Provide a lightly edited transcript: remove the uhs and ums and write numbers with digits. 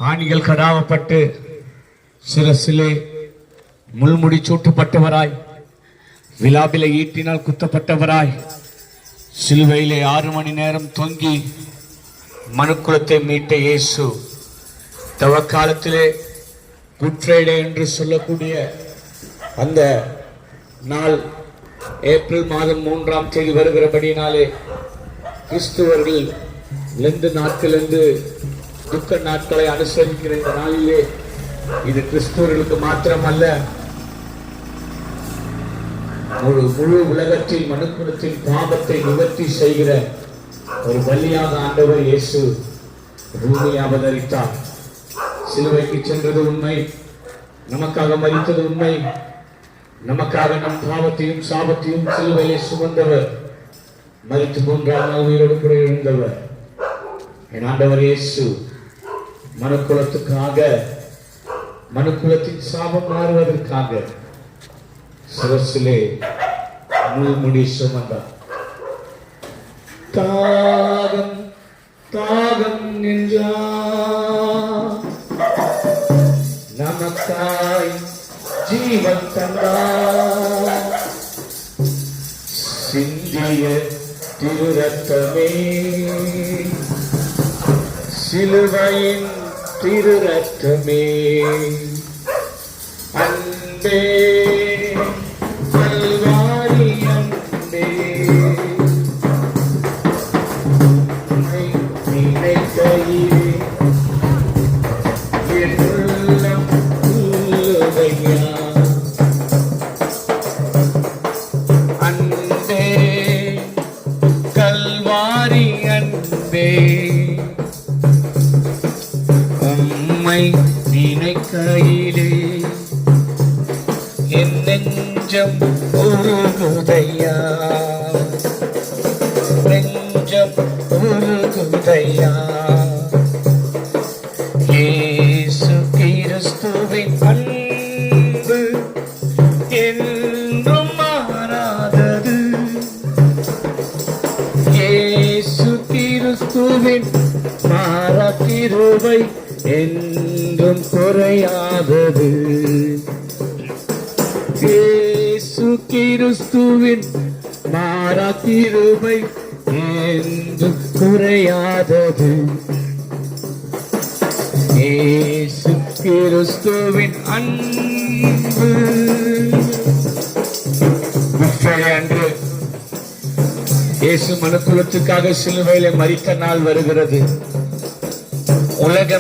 ஆணிகள் கடாவப்பட்டு சிரசிலே முள்முடி சூட்டப்பட்டவராய், விலாபில ஈட்டினால் குத்தப்பட்டவராய், சிலுவையிலே 6 மணி நேரம் தொங்கி மனுக்குலத்தை மீட்ட இயேசு தவக்காலத்திலே குட் ஃப்ரைடே என்று சொல்லக்கூடிய அந்த நாள் ஏப்ரல் மாதம் 3ஆம் தேதி வருகிறபடினாலே கிறிஸ்துவர்கள் லெந்து நாட்களிலிருந்து துக்க நாட்களை அனுசரிக்கிற இந்த நாளிலே இது கிறிஸ்துவர்களுக்கு மாத்திரமல்ல, முழு உலகத்தில் மனுக்குலத்தின் பாவத்தை நிவர்த்தி செய்கிற ஒரு பலியாக ஆண்டவர் இயேசு பூமியை அவதரித்தார். சிலுவைக்கு சென்றது உண்மை, நமக்காக மரித்தது உண்மை, நமக்காக நம் பாவத்தையும் சாபத்தையும் சிலுவையை சுமந்தவர், மரித்து 3ஆம் நாள் உயிரோடு கூட எழுந்தவர். என் ஆண்டவர் இயேசு மனுக்குலத்துக்காக, மனுக்குலத்தின் சாபம் மாறுவதற்காக சிரசிலே முள்முடி சுமந்தார். தாகம் தாகம் நின்றார், நமக்காய் ஜீவன் தந்தார், சிந்திய திருரத்தமே, சிலுவையின் திருரத்தமே, அன்பே கல்வாரி அன்பே, நினைக்கையிலே என் உள்ளம் துள்ளுதையா, அன்பே கல்வாரி அன்பே, உம்மை நினைக்கையிலே என் நெஞ்சம் உருகுதையா, நெஞ்சம் உருகுதையா. இயேசு கிறிஸ்துவின் அன்பு என்றும் மாறாதது, இயேசு கிறிஸ்துவின் மாறா கிருபை என்றும் குறையாதது, இயேசு கிறிஸ்துவின் மாறா கிருபை என்றும் குறையாதது, இயேசு கிறிஸ்துவின் அன்பு. அன்று இயேசு மனுக்குலத்துக்காக சிலுவையிலே மரித்த நாள் வருகிறது. உலகம்